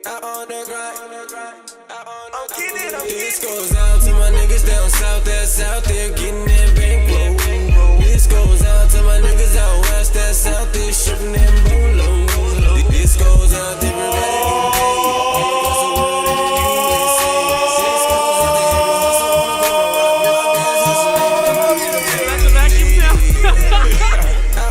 Out on the grind. I'm getting it. This goes out to my niggas down south that's out there getting that bankroll. This goes out to my niggas out west that's out there shipping them bolos. This goes out to everybody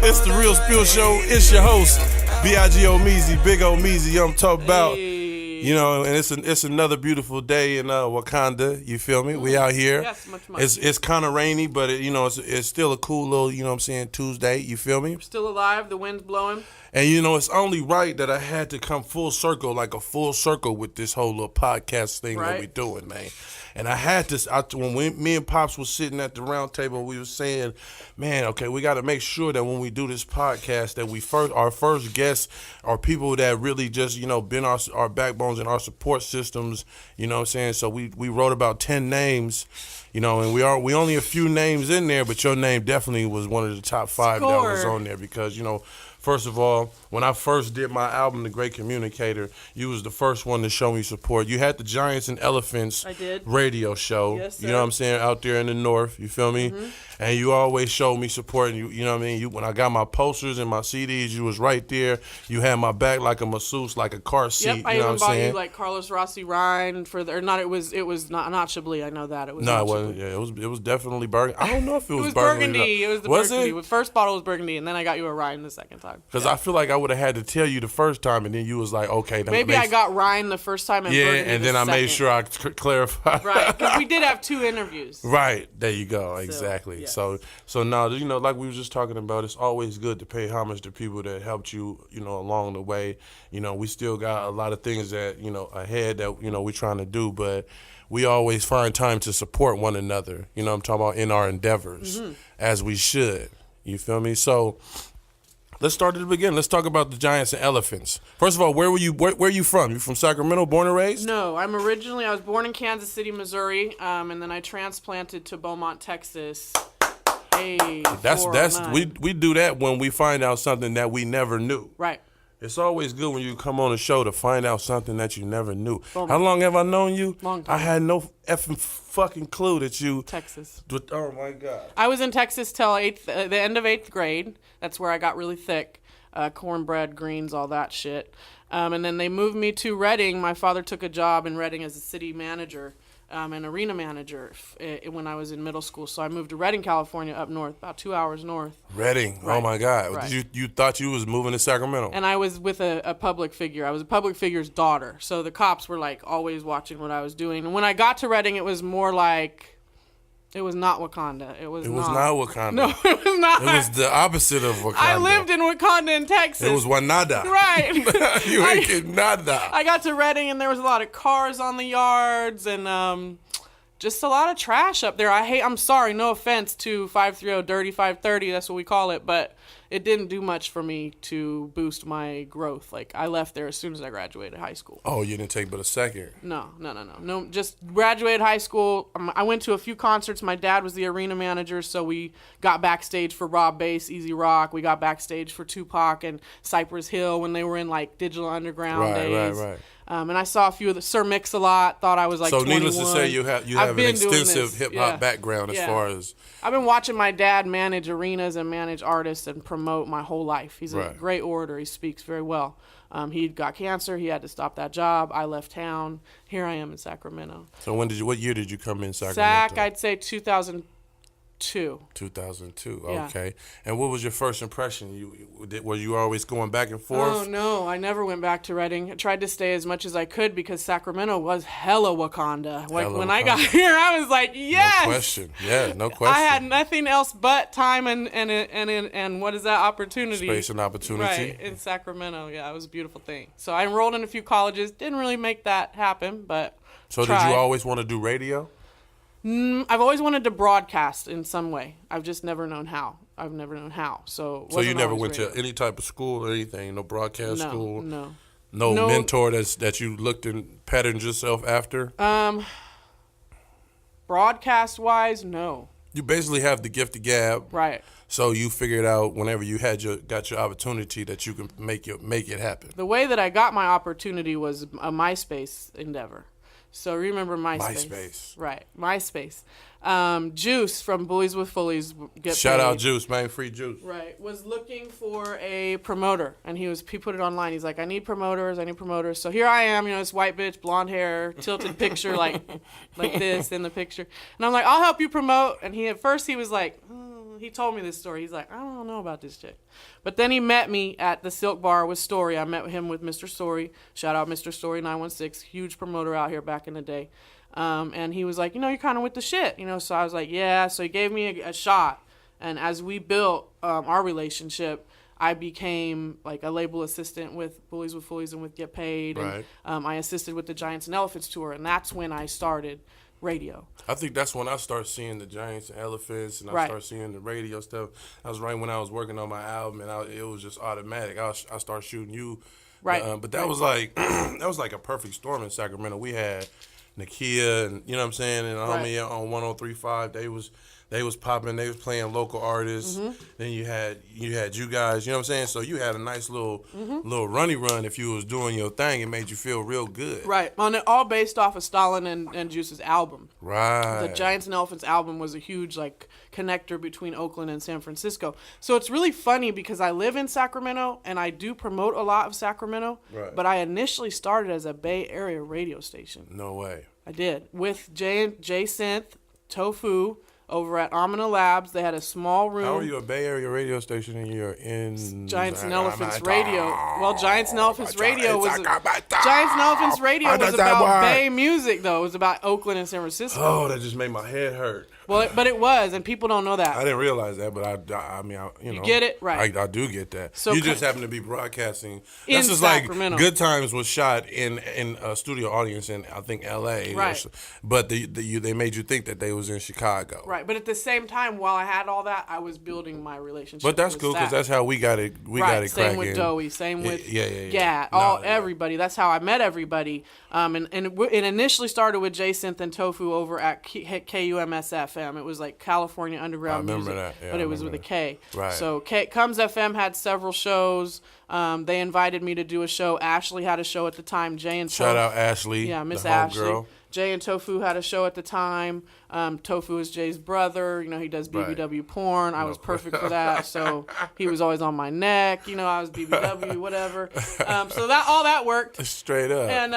It's the Real Spill Show. It's your host, Big Omeeeeee, Big Omeeezy. I'm talking about, you know, and it's another beautiful day in Wakanda. You feel me? We out here. Yes, much. It's kind of rainy, but it's still a cool little, you know what I'm saying, Tuesday. You feel me? We're still alive. The wind's blowing. And it's only right that I had to come full circle, like a full circle with this whole little podcast thing that we doing, man. And I had this, when me and Pops was sitting at the round table, we were saying, man, okay, we got to make sure that when we do this podcast that our first guests are people that really just, been our backbones and our support systems, you know what I'm saying? So we wrote about 10 names, and we only a few names in there, but your name definitely was one of the top 5 that was on there because, first of all, when I first did my album, The Great Communicator, you was the first one to show me support. You had the Giants and Elephants radio show, yes, sir. You know what I'm saying, out there in the north, you feel me? Mm-hmm. And you always showed me support, and you know what I mean? When I got my posters and my CDs, you was right there. You had my back like a masseuse, like a car seat, Yep, I you know even what I'm bought saying? you like Carlos Rossi Rhine it was not Chablis, I know that. It was No, not it wasn't. Chablis. Yeah, it was definitely burgundy. I don't know if it was, It was burgundy. It was the burgundy. It? The first bottle was burgundy, and then I got you a Rhine the second time. Because I feel like I would have had to tell you the first time, and then you was like, okay. Maybe I got Rhine the first time and burgundy and then I made sure I clarified. Right, because we did have 2 interviews. Right, there you go, exactly. Yes. So now, like we were just talking about, it's always good to pay homage to people that helped you, along the way. We still got a lot of things that, ahead that, we're trying to do, but we always find time to support one another, I'm talking about in our endeavors, as we should. You feel me? So let's start at the beginning. Let's talk about the Giants and Elephants. First of all, where are you from? You from Sacramento, born and raised? No, I was born in Kansas City, Missouri, and then I transplanted to Beaumont, Texas. Hey, we do that when we find out something that we never knew. Right. It's always good when you come on a show to find out something that you never knew. Beaumont. How long have I known you? Long time. I had no effing fucking clue that you... Texas. Oh, my God. I was in Texas till the end of 8th grade. That's where I got really thick. Cornbread, greens, all that shit. And then they moved me to Reading. My father took a job in Reading as a city manager. An arena manager when I was in middle school. So I moved to Redding, California, up north, about 2 hours north. Reading, Right. Oh my God. Right. You thought you was moving to Sacramento. And I was with a public figure. I was a public figure's daughter. So the cops were like always watching what I was doing. And when I got to Reading, it was more like... It was not Wakanda. It was not Wakanda. No, it was not. It was the opposite of Wakanda. I lived in Wakanda in Texas. It was Wanada. Right. You ain't getting nada. I got to Reading and there was a lot of cars on the yards and just a lot of trash up there. I'm sorry, no offense to 530 Dirty 530, that's what we call it, but it didn't do much for me to boost my growth. Like, I left there as soon as I graduated high school. Oh, you didn't take but a second. No, just graduated high school. I went to a few concerts. My dad was the arena manager, so we got backstage for Rob Bass, Easy Rock. We got backstage for Tupac and Cypress Hill when they were in, like, Digital Underground days. Right. And I saw a few of the Sir Mix-a-Lot, thought I was like 21. Needless to say, you have an extensive hip-hop background as far as... I've been watching my dad manage arenas and manage artists and promote my whole life. He's a great orator. He speaks very well. He got cancer. He had to stop that job. I left town. Here I am in Sacramento. So what year did you come in Sacramento? I'd say 2002. 2002, Yeah. Okay. And what was your first impression? Were you always going back and forth? Oh, no, I never went back to Reading. I tried to stay as much as I could because Sacramento was hella Wakanda. When I got here, I was like, yes! No question. Yeah, no question. I had nothing else but time and what is that, opportunity? Space and opportunity. Right, in Sacramento. Yeah, it was a beautiful thing. So I enrolled in a few colleges. Didn't really make that happen, but So tried. Did you always want to do radio? I've always wanted to broadcast in some way. I've just never known how. So you never went to any type of school or anything? No broadcast school? No. No mentor that you looked and patterned yourself after? Broadcast wise, no. You basically have the gift of gab. Right. So you figured out whenever you got your opportunity that you can make it happen. The way that I got my opportunity was a MySpace endeavor. So remember MySpace. Right. MySpace. Juice from Bullies with Fullies Shout out Juice, man. Free Juice. Right. Was looking for a promoter, and he put it online. He's like, I need promoters. So here I am, this white bitch, blonde hair, tilted picture like this in the picture. And I'm like, I'll help you promote. And at first he was like, he told me this story. He's like, I don't know about this chick. But then he met me at the Silk Bar with Story. I met him with Mr. Story. Shout out Mr. Story 916, huge promoter out here back in the day. And he was like, you're kind of with the shit, So I was like, yeah. So he gave me a shot. And as we built our relationship, I became like a label assistant with Bullies with Fullies and with Get Paid. Right. And I assisted with the Giants and Elephants tour. And that's when I started radio. I think that's when I started seeing the Giants and Elephants, and I started seeing the radio stuff. That was right when I was working on my album, and it was just automatic. I started shooting you. Right. But that was like a perfect storm in Sacramento. We had Nakia and you know what I'm saying, and homie on 103.5. They was popping. They was playing local artists. Mm-hmm. Then you had you guys. You know what I'm saying. So you had a nice little runny run. If you was doing your thing, it made you feel real good. Right. On it, all based off of Stalin and Juice's album. Right. The Giants and Elephants album was a huge connector between Oakland and San Francisco. So it's really funny because I live in Sacramento and I do promote a lot of Sacramento. Right. But I initially started as a Bay Area radio station. No way. I did with J Synth, Tofu. Over at Amina Labs, they had a small room. How are you a Bay Area radio station and you're in Giants and Elephants Radio? Well, Giants and Elephants Radio was about Bay music, though. It was about Oakland and San Francisco. Oh, that just made my head hurt. Well, but it was, and people don't know that. I didn't realize that, but I mean, you get it, right? I do get that. So you just happen to be broadcasting. In This is Sacramento. like Good Times was shot in a studio audience in I think L.A. Right. But they made you think that they was in Chicago. Right, but at the same time, while I had all that, I was building my relationship. But that's cool because that's how we got it. We got it cracking. Same with Doey. Same with yeah. Everybody. That's how I met everybody. And it initially started with J Synth and Tofu over at KUMS FM. It was like California Underground Music, but it was with a K. Right. So Comes FM had several shows. They invited me to do a show. Ashley had a show at the time. Shout out Ashley. Yeah, Miss the Ashley. girl. Jay and Tofu had a show at the time. Tofu is Jay's brother. He does BBW porn. I was perfect for that. So he was always on my neck. I was BBW, whatever. So all that worked. Straight up. And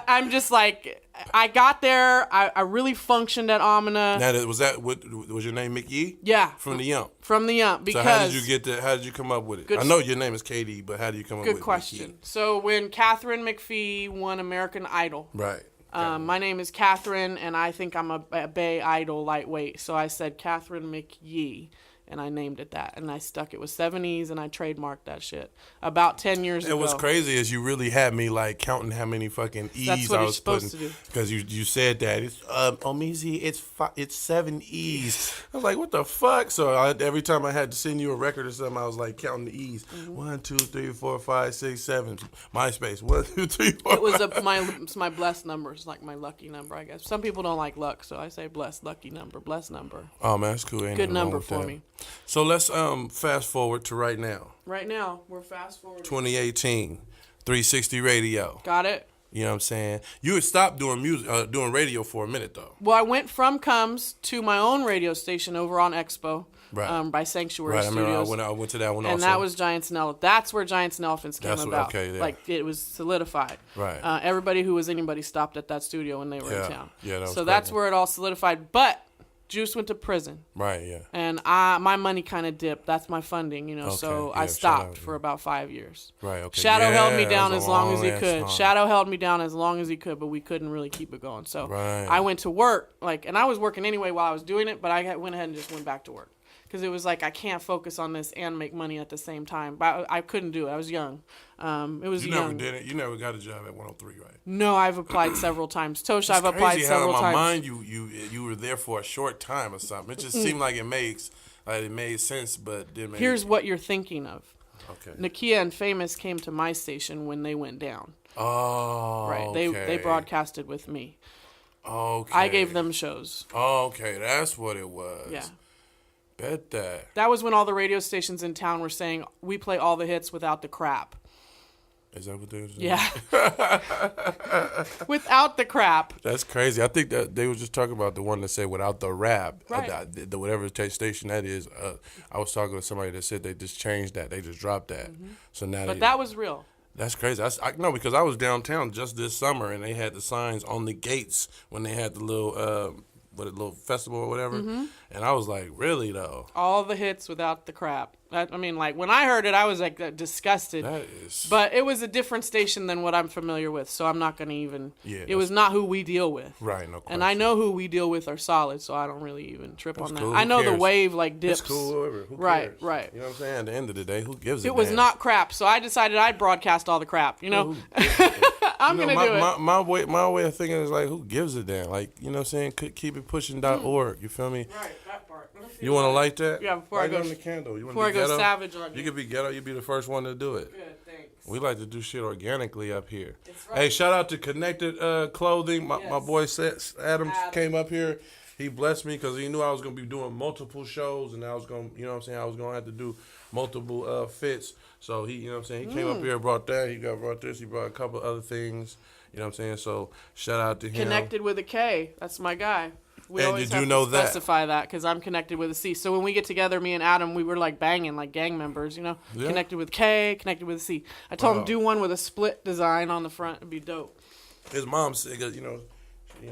I'm just like, I got there. I really functioned at Amina. Now, was your name McYeeeeee? Yeah. From the Yump. From the Yump. Because so how did you come up with it? I know your name is Katie, but how do you come up with it? Good question. So when Catherine McPhee won American Idol. Right. My name is Catherine, and I think I'm a Bay Idol lightweight. So I said Catherine McYeeeeee, and I named it that. And I stuck it with 7 E's, and I trademarked that shit about 10 years ago. And what's crazy is you really had me counting how many fucking E's That's what I you're was supposed putting. to do. Because you said that. It's Omeezy, it's 7 E's. I was like, what the fuck? So every time I had to send you a record or something, I was counting the E's. Mm-hmm. 1, 2, 3, 4, 5, 6, 7. MySpace. 1, 2, 3, 4. It was my blessed number. It's like my lucky number, I guess. Some people don't like luck, so I say blessed, lucky number, blessed number. Oh, man, that's cool. Ain't Good nothing wrong number with for that. me. So let's fast forward to right now. Right now, we're fast forward. 2018, 360 Radio. Got it? You know what I'm saying? You had stopped doing music, doing radio for a minute though. Well, I went from Comes to my own radio station over on Expo. Right. By Sanctuary Right, Studios. I went to that one also. And that was Giants and Elephants. That's where Giants and Elephants came about. Okay, yeah. Like, it was solidified. Right. Everybody who was anybody stopped at that studio when they were in town. Yeah, that was so that's crazy. where it all solidified. But Juice went to prison. Right, yeah. And my money kind of dipped. That's my funding, so yeah, I stopped for about 5 years. Right, okay. Shadow held me that down was as a long as he long-ass could. time. Shadow held me down as long as he could, but we couldn't really keep it going. So Right. I went to work, and I was working anyway while I was doing it, but I went ahead and just went back to work. Because it was like, I can't focus on this and make money at the same time. But I couldn't do it. I was young. It was You young. never did it. You never got a job at 103, right? No, I've applied several times. Tosh, I've It's applied crazy several how in my times. mind you were there for a short time or something. It just seemed like it made sense, but didn't make Here's what you're thinking of. Okay. Nakia and Famous came to my station when they went down. Oh, Right. okay. They broadcasted with me. Okay. I gave them shows. Okay, that's what it was. Yeah. Bet that. That was when all the radio stations in town were saying, we play all the hits without the crap. Is that what they were saying? Yeah. Without the crap. That's crazy. I think that they were just talking about the one that said without the rap. Right. The whatever station that is. I was talking to somebody that said they just changed that. They just dropped that. So now But that was real. That's crazy. I know because I was downtown just this summer and they had the signs on the gates when they had the little little festival or whatever. And I was like, really though? All the hits without the crap. I mean, like, when I heard it, I was, like, disgusted. That is... But it was a different station than what I'm familiar with, so I'm not going to even... Yeah, it was not who we deal with. Right, no question. And I know who we deal with are solid, so I don't really even trip on that. Cool. I know the wave, like, dips. It's cool, whoever. Who Right, cares? right. You know what I'm saying? At the end of the day, who gives a damn? It was not crap, so I decided I'd broadcast all the crap, you know? I'm going to do it. My way of thinking is like, who gives a damn? Like, you know what I'm saying? Keepitpushing.org. You feel me? Right, that part. You want to light that? Yeah, before I light go... on the candle. You want Before to be I go ghetto? savage on you. You could be ghetto. You be the first one to do it. Good, thanks. We like to do shit organically up here. That's right. Hey, shout out to Connected Clothing. My Yes. boy Adam came up here. He blessed me because he knew I was going to be doing multiple shows and I was going to, you know what I'm saying, I was going to have to do multiple fits. So he, you know what I'm saying, he came up here and brought that. He brought this. He brought a couple other things. You know what I'm saying? So shout out to him. Connected with a K. That's my guy. We And always you do have know to that. specify that because I'm connected with a C. So when we get together, me and Adam, we were like banging, like gang members, you know? Yeah. Connected with K, connected with a C. I told Wow. him do one with a split design on the front. It'd be dope. His mom's sick, you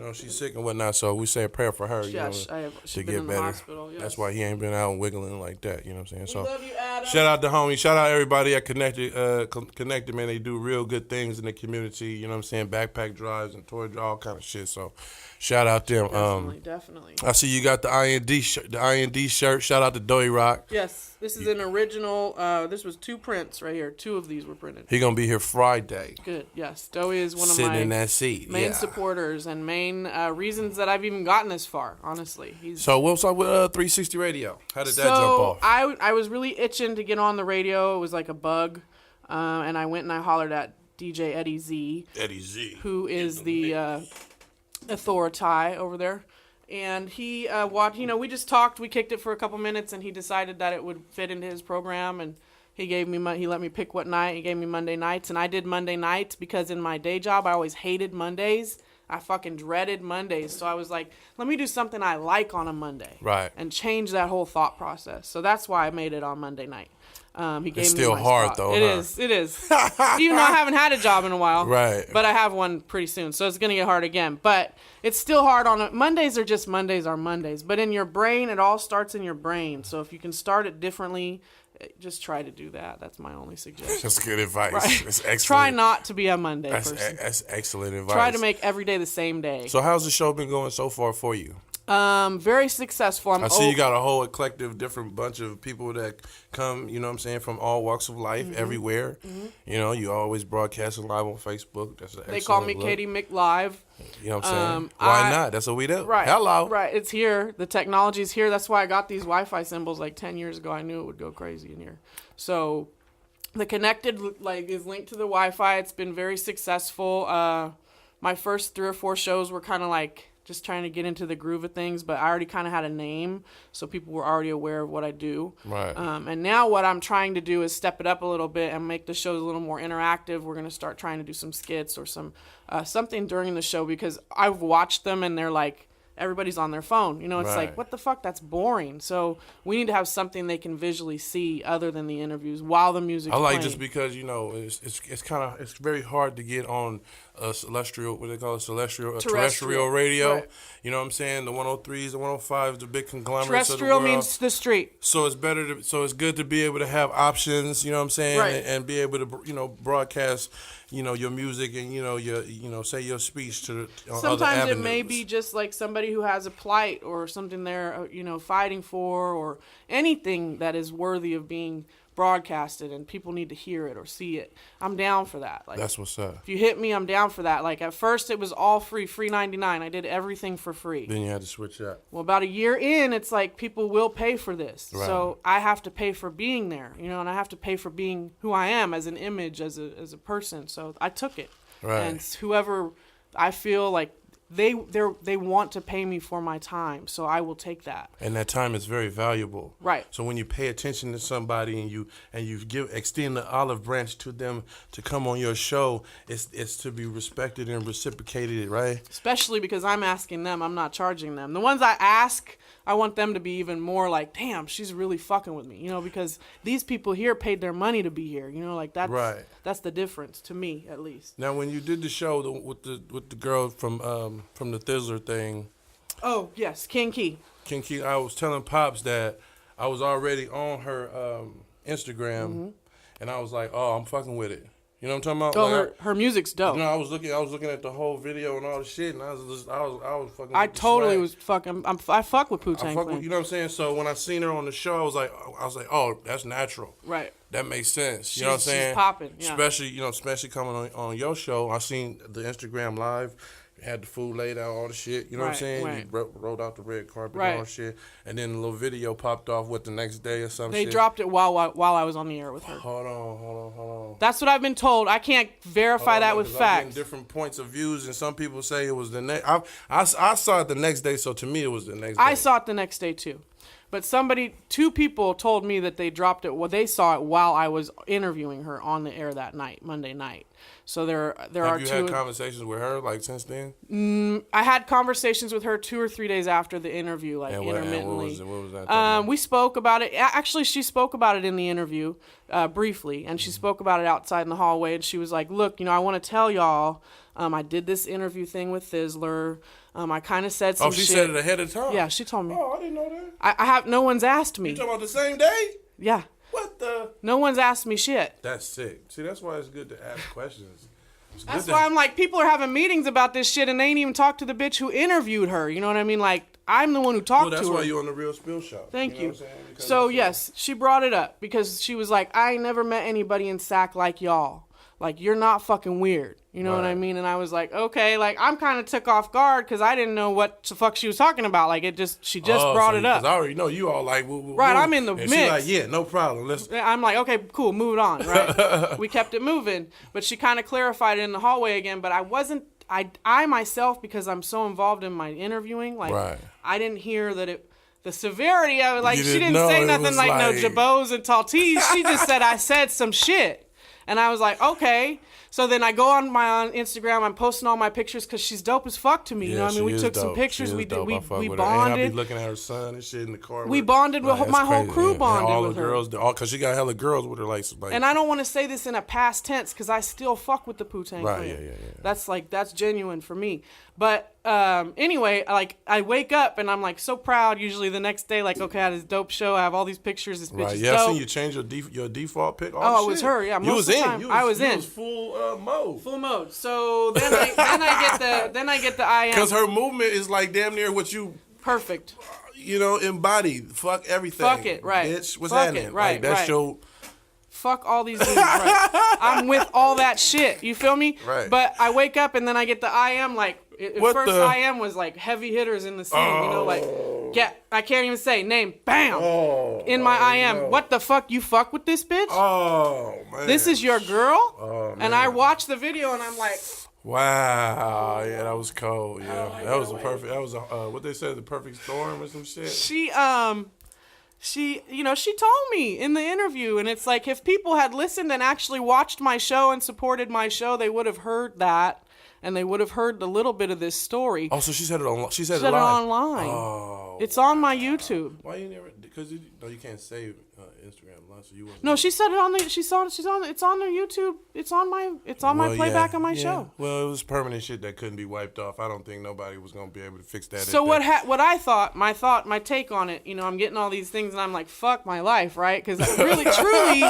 know, she's sick and whatnot, so we say a prayer for her, you know, She's to been get in the better. hospital. Yes. That's why he ain't been out wiggling like that, you know what I'm saying? So We love you, Adam. shout out to homie, shout out everybody at Connected, man. They do real good things in the community, you know what I'm saying? Backpack drives and toy drives, all kind of shit. So shout out them. Definitely. I see you got the IND shirt. Shout out to Doey Rock. Yes, this is an original. This was 2 prints right here. 2 of these were printed. He gonna be here Friday. Good. Yes, Doey is one of Sitting my in that seat. main Yeah. supporters and main reasons that I've even gotten this far. Honestly, he's So what's up with 360 Radio? How did that jump off? I was really itching to get on the radio. It was like a bug, and I went and I hollered at DJ Eddie Z, who is the authority over there. And he watched. You know, we just talked. We kicked it for a couple minutes, and he decided that it would fit into his program. And he gave me he let me pick what night. He gave me Monday nights, and I did Monday nights because in my day job I always hated Mondays. I fucking dreaded Mondays. So I was like, let me do something I like on a Monday. Right. And change that whole thought process. So that's why I made it on Monday night. He gave It's me still my hard, spot. though, It huh? is. It is. Even though I haven't had a job in a while. Right. But I have one pretty soon. So it's going to get hard again. But it's still hard on Mondays are just Mondays are Mondays. But in your brain, it all starts in your brain. So if you can start it differently, just try to do that. That's my only suggestion. That's good advice. Right. That's excellent. Try not to be a Monday person. That's excellent advice. Try to make every day the same day. So how's the show been going so far for you? Very successful. I see you got a whole eclectic, different bunch of people that come, you know what I'm saying, from all walks of life, everywhere. You know, you always broadcasting live on Facebook. That's an They call me look. Catie McYeeeeee. You know what I'm saying? Why not? That's what we do. Right. Hello. Right. It's here. The technology's here. That's why I got these Wi-Fi symbols like 10 years ago. I knew it would go crazy in here. So the Connected is linked to the Wi-Fi. It's been very successful. My first 3 or 4 shows were kind of like just trying to get into the groove of things, but I already kind of had a name, so people were already aware of what I do. Right. And now what I'm trying to do is step it up a little bit and make the shows a little more interactive. We're going to start trying to do some skits or some something during the show because I've watched them and they're like, everybody's on their phone. You know, it's Right. like, what the fuck? That's boring. So we need to have something they can visually see other than the interviews while the music's I like playing. just because, you know, it's kind of, it's very hard to get on a celestial, what they call it, terrestrial radio. Right. You know what I'm saying? The 103s, the 105s, the big conglomerates Terrestrial of the world. means the street. So it's better so it's good to be able to have options, you know what I'm saying? Right. And be able to, you know, broadcast, you know, your music and, you know, say your speech to on other Sometimes avenues. it may be just like somebody who has a plight or something they're, you know, fighting for or anything that is worthy of being broadcasted and people need to hear it or see it. I'm down for that. Like, That's what's up. if you hit me, I'm down for that. Like at first it was all free 99. I did everything for free. Then you had to switch up. Well, about a year in, it's like people will pay for this. Right. So I have to pay for being there, you know, and I have to pay for being who I am as an image, as a person. So I took it. Right. And whoever I feel like they want to pay me for my time, so I will take that. And that time is very valuable. Right. So when you pay attention to somebody and you extend the olive branch to them to come on your show, it's to be respected and reciprocated, right? Especially because I'm asking them, I'm not charging them. The ones I ask, I want them to be even more like, damn, she's really fucking with me, you know, because these people here paid their money to be here, you know, like that's the difference to me, at least. Now, when you did the show with the girl from the Thizzler thing. Oh yes, King Key, I was telling Pops that I was already on her Instagram, and I was like, oh, I'm fucking with it. You know what I'm talking about? Oh, like, her music's dope. You know, I was looking at the whole video and all the shit, and I was fucking. I totally was fucking. I fuck with Wu-Tang Clan. You know what I'm saying? So when I seen her on the show, I was like, oh, that's natural. Right. That makes sense. You know what I'm saying? She's popping. Yeah. Especially coming on your show. I seen the Instagram live. Had the food laid out, all the shit. You know what I'm saying? Right. You rolled out the red carpet and all the shit. And then a little video popped off the next day or something. They dropped it while I was on the air with her. Hold on. That's what I've been told. I can't verify that with facts. Different points of views, and some people say it was the next. I saw it the next day, so to me it was the next day. I saw it the next day too. But two people told me that they dropped it. Well, they saw it while I was interviewing her on the air that night, Monday night. So there are two. Have you had conversations with her like since then? I had conversations with her 2 or 3 days after the interview, like intermittently. What was that? We spoke about it. Actually, she spoke about it in the interview briefly, and she spoke about it outside in the hallway. And she was like, "Look, I want to tell y'all, I did this interview thing with Thizzler. I kind of said some shit." Oh, she said it ahead of time? Yeah, she told me. Oh, I didn't know that. I have. No one's asked me. You talking about the same day? Yeah. What the? No one's asked me shit. That's sick. See, that's why it's good to ask questions. That's why I'm like, people are having meetings about this shit and they ain't even talked to the bitch who interviewed her. You know what I mean? Like, I'm the one who talked to her. Well, that's why you're on the Real Spill Show. Thank you. Know So, yes, she brought it up because she was like, I ain't never met anybody in Sac like y'all. Like, you're not fucking weird. You know what I mean? And I was like, okay, like, I'm kind of took off guard because I didn't know what the fuck she was talking about. Like, she just brought it up. Because I already know you all like, right, I'm in the mix. She's like, yeah, no problem. I'm like, okay, cool, move it on, right? We kept it moving. But she kind of clarified it in the hallway again. But I myself, because I'm so involved in my interviewing, like, I didn't hear that the severity of it, like, she didn't say nothing like no jabos and talties. She just said I said some shit. And I was like, okay. So then I go on Instagram. I'm posting all my pictures because she's dope as fuck to me. You know what I mean? We took some pictures. We bonded. And I be looking at her son and shit in the car. We bonded with my whole crew. Bonded all with the her. Girls, because she got hella girls with her. Like, and I don't want to say this in a past tense because I still fuck with the Wu-Tang Clan. Right, yeah. That's genuine for me. But anyway, like, I wake up and I'm like so proud. Usually the next day, like, okay, I had this dope show. I have all these pictures. This bitch is dope. I seen you change your default pic. Oh, it was her. Yeah, most of the time I was in. You was full mode. Full mode. So then I get the I am. Because her movement is like damn near what you perfect. Embodied. Fuck everything. Fuck it. Right. Bitch, what's happening? Right. Like, that's your. Fuck all these dudes, right? I'm with all that shit. You feel me? Right. But I wake up and then I get the I am, like, I am was like heavy hitters in the scene, like, I can't even say name, bam, in my I am. No. What the fuck? You fuck with this bitch? Oh, man. This is your girl? Oh, man. And I watch the video and I'm like, wow, yeah, that was cold. Yeah, that was what they said, the perfect storm or some shit. She told me in the interview, and it's like, if people had listened and actually watched my show and supported my show, they would have heard that, and they would have heard a little bit of this story. Oh, so she said it online. She said it online. Oh, it's on my YouTube. Why you never? Because you can't save Instagram live, so you wasn't. No, she said it on the. It's on the YouTube. It's on my playback on my show. Well, it was permanent shit that couldn't be wiped off. I don't think nobody was gonna be able to fix that. So my take on it, I'm getting all these things and I'm like, fuck my life, right? Because really, truly,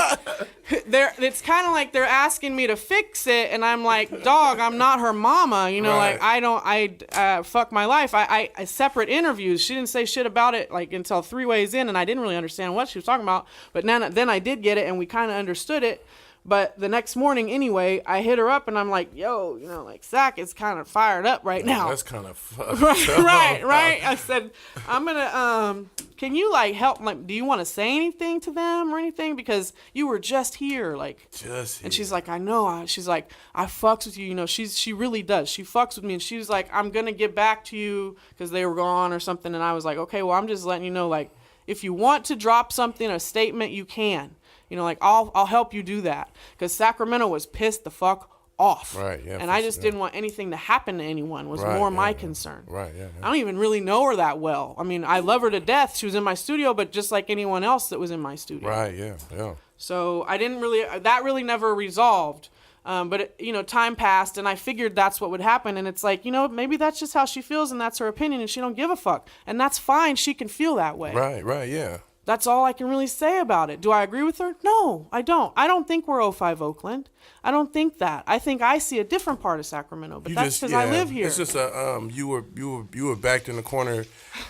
it's kind of like they're asking me to fix it, and I'm like, dog, I'm not her mama, right. Like fuck my life. I separate interviews. She didn't say shit about it like until 3 ways in, and I didn't really understand what she was talking about. But then I did get it, and we kind of understood it. But the next morning, anyway, I hit her up and I'm like, yo, you know, like, Sac is kind of fired up right now. That's kind of fucked right. I said, I'm going to, can you, like, help? Like, do you want to say anything to them or anything? Because you were just here, like. Just here. And she's like, I know. She's like, I fucks with you. You know, she really does. She fucks with me. And she was like, I'm going to get back to you because they were gone or something. And I was like, okay, well, I'm just letting you know, like, if you want to drop something, a statement, you can. You know, like, I'll help you do that. Because Sacramento was pissed the fuck off. Right, yeah. And I just didn't want anything to happen to anyone was more my concern. Right, yeah. I don't even really know her that well. I mean, I love her to death. She was in my studio, but just like anyone else that was in my studio. Right, yeah. So I didn't really, that really never resolved. But, you know, time passed and I figured that's what would happen. And it's like, you know, maybe that's just how she feels and that's her opinion and she don't give a fuck. And that's fine. She can feel that way. Right, yeah. That's all I can really say about it. Do I agree with her? No, I don't. I don't think we're 05 Oakland. I don't think that. I think I see a different part of Sacramento, but that's because I live here. It's just you were backed in the corner,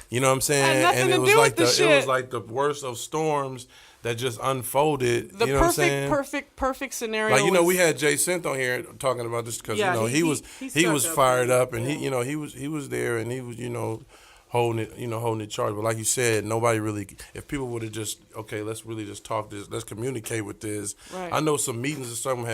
you know what I'm saying? And it was like the worst of storms that just unfolded. The you know what I'm saying? perfect scenario. Like, you know, we had Jay Synth on here talking about this because you know he was fired up and he was there and he was, you know, holding it charged. But like you said, nobody really, if people would have just, okay, let's really just talk this, let's communicate with this. Right. I know some meetings or something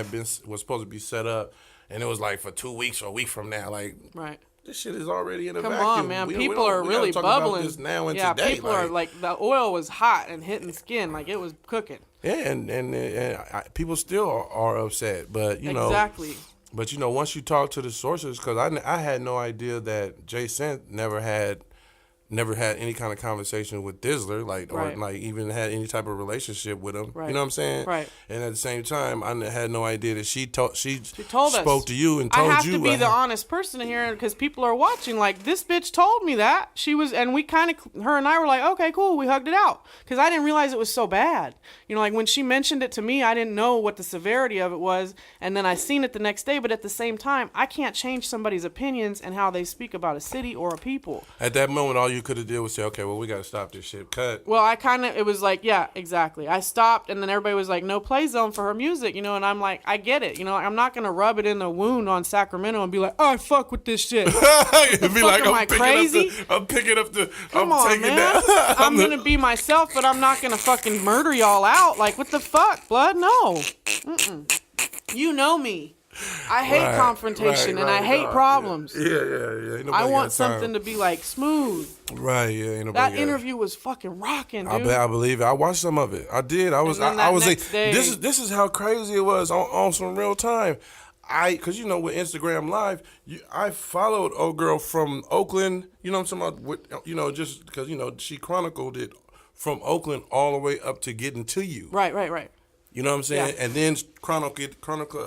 was supposed to be set up and it was like for 2 weeks or a week from now. Like, right. This shit is already in a vacuum. Come on, man. People are really bubbling. This now and yeah, today. People are like, the oil was hot and hitting skin. Like, it was cooking. Yeah, and people still are upset. But, you know. Exactly. But, you know, once you talk to the sources, because I had no idea that Jay Synth never had any kind of conversation with Thizzler, like, right. or like even had any type of relationship with him. Right. You know what I'm saying? Right. And at the same time, I had no idea that she told us. Spoke to you and told you. I have to be the honest person in here because people are watching. Like, this bitch told me that and we kind of, her and I were like, okay, cool, we hugged it out because I didn't realize it was so bad. You know, like when she mentioned it to me, I didn't know what the severity of it was, and then I seen it the next day. But at the same time, I can't change somebody's opinions and how they speak about a city or a people. At that moment, all you could have did was say, okay, well, we got to stop this shit. Cut. Well, it was like, yeah, exactly. I stopped, and then everybody was like, no play zone for her music, you know, and I'm like, I get it. You know, I'm not going to rub it in the wound on Sacramento and be like, I fuck with this shit. Be like, am I crazy? I'm picking up the, Come I'm on, taking man. that. I'm going to be myself, but I'm not going to fucking murder y'all out. Like, what the fuck, blood? No. Mm-mm. You know me. I hate confrontation and I hate problems. Yeah. I want something to be like smooth. Right, yeah. That interview was fucking rocking, dude. I believe it. I watched some of it. I did. I was like, this is how crazy it was on some real time. Cause you know with Instagram Live, I followed old girl from Oakland. You know what I'm talking about? You know, just because you know she chronicled it from Oakland all the way up to getting to you. Right. You know what I'm saying? Yeah. And then chronicle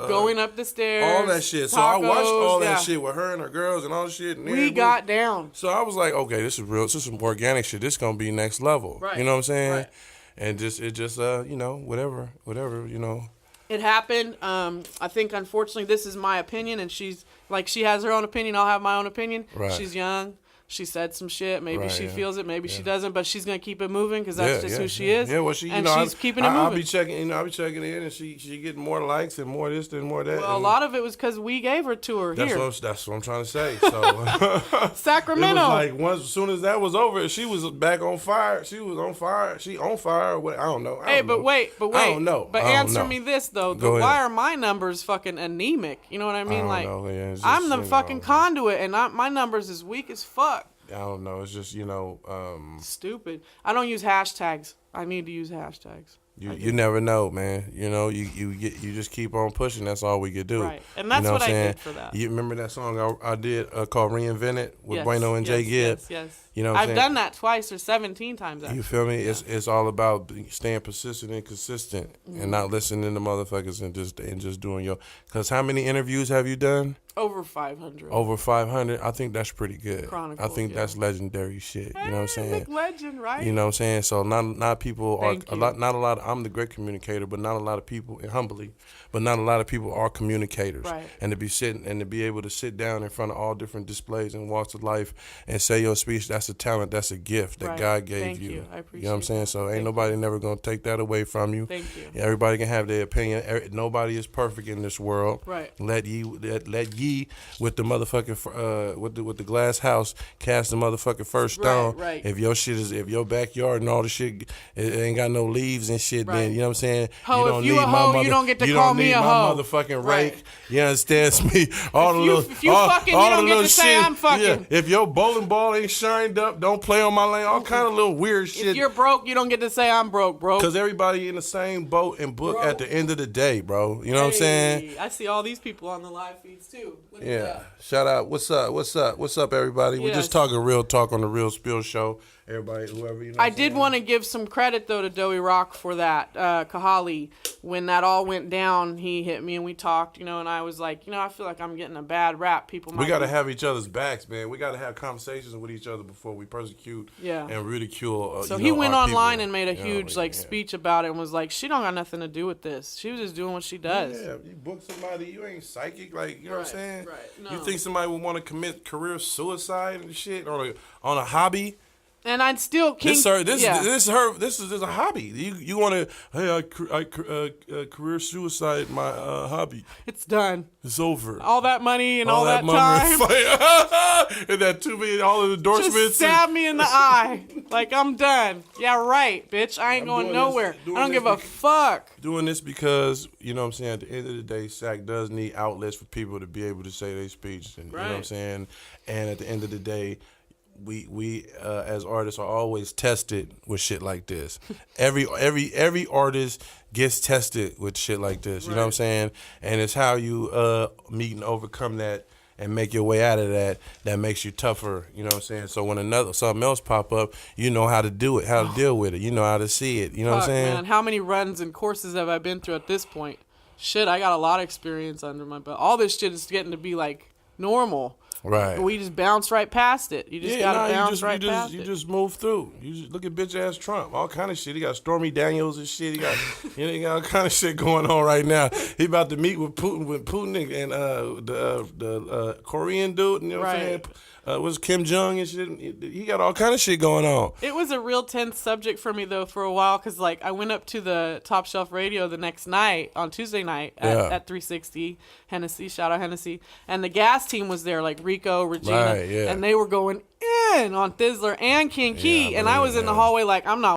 going up the stairs, all that shit. So I watched all that shit with her and her girls and all the shit. And we got down. So I was like, okay, this is real. This is some organic shit. This is gonna be next level. Right. You know what I'm saying? Right. And you know, whatever, you know. It happened. I think unfortunately this is my opinion, and she has her own opinion. I'll have my own opinion. Right. She's young. She said some shit. Maybe she feels it. Maybe she doesn't. But she's gonna keep it moving because that's just who she is. Yeah, well, she's keeping it moving. I'll be checking. You know, I'll be checking in, and she getting more likes and more this and more that. Well, a lot of it was because we gave her to her here. That's what I'm trying to say. So Sacramento. It was like as soon as that was over, she was back on fire. She was on fire. She on fire. I don't know. Wait. I don't know. But answer me this though. Why are my numbers fucking anemic? You know what I mean? I don't know. Yeah, I'm the fucking conduit, and my numbers is weak as fuck. I don't know. It's just, you know. Stupid. I don't use hashtags. I need to use hashtags. You never know, man. You know, you just keep on pushing. That's all we could do. Right. And that's what I did for that. You remember that song I did called Reinvent It with Guanill and Jay Gibb? Yes. You know what I'm saying? I've done that twice or 17 times. Actually. You feel me? Yeah. It's all about staying persistent and consistent and not listening to motherfuckers and just doing your. Because how many interviews have you done? Over 500. Over 500. I think that's pretty good. Chronicles, I think that's legendary shit. You know what I'm saying? Big legend, right? You know what I'm saying? So not people are Thank a you. lot. Not a lot. I'm the great communicator, but not a lot of people, and humbly, but not a lot of people are communicators. Right. And to be sitting and to be able to sit down in front of all different displays and walks of life and say your speech, that's a talent. That's a gift that Right. God gave Thank you. you. I appreciate You know what I'm saying? So ain't Thank nobody never gonna take that away from you. Thank you. Everybody can have their opinion. Nobody is perfect in this world. Right. Let ye with the motherfucking with the glass house cast the motherfucking first stone. Right. If your backyard and all the shit it ain't got no leaves and shit, Right. then you know what I'm saying. Ho, if you a hoe, you don't get to call me a hoe. Motherfucking Right. rake. You understand me? If you fucking, you don't get to say I'm fucking. Yeah. If your bowling ball ain't shined up, don't play on my lane. All kind of little weird shit. If you're broke, you don't get to say I'm broke, bro. Because everybody in the same boat and book at the end of the day, bro. You know what I'm saying? I see all these people on the live feeds too. Look at Yeah. that. Shout out. What's up, everybody? We're Yes. just talking real talk on the Real Spill Show. Everybody, whoever, you know. I did want to give some credit though to Doey Rock for that. Kahali, when that all went down, he hit me and we talked, and I was like, I feel like I'm getting a bad rap. People might We got to have each other's backs, man. We got to have conversations with each other before we persecute and ridicule. So he went our online people. and made a huge speech about it and was like, she don't got nothing to do with this. She was just doing what she does. Yeah, you book somebody, you ain't psychic, like, you know what I'm saying? Right. No. You think somebody would want to commit career suicide and shit on a hobby? And I'd still This is a hobby. You want to career suicide my hobby. It's done. It's over. All that money and all that time. And that $2 million, all the endorsements. Just stab me in the eye. Like, I'm done. Yeah, right, bitch. I ain't going nowhere. I don't give a fuck. Doing this because, you know what I'm saying, at the end of the day, SAC does need outlets for people to be able to say their speech. And, You know what I'm saying? And at the end of the day, we as artists are always tested with shit like this. Every artist gets tested with shit like this. You know what I'm saying? And it's how you meet and overcome that and make your way out of that makes you tougher. You know what I'm saying? So when something else pop up, you know how to do it, how to deal with it. You know how to see it. You know what I'm saying? Man, how many runs and courses have I been through at this point? Shit, I got a lot of experience under my belt. All this shit is getting to be like normal. Right. We just bounce right past it. You just gotta bounce right past it. You just move through. You just look at bitch ass Trump. All kind of shit. He got Stormy Daniels and shit. He got he got all kind of shit going on right now. He about to meet with Putin and the Korean dude. You know what I'm saying? Was Kim Jong and shit. He got all kind of shit going on. It was a real tense subject for me though for a while because I went up to the Top Shelf Radio the next night on Tuesday night at 360 Hennessy. Shout out Hennessy. And the gas team was there, like Rico, Regina, and they were going in on Thizzler and King Key, and I was in the hallway like, I'm not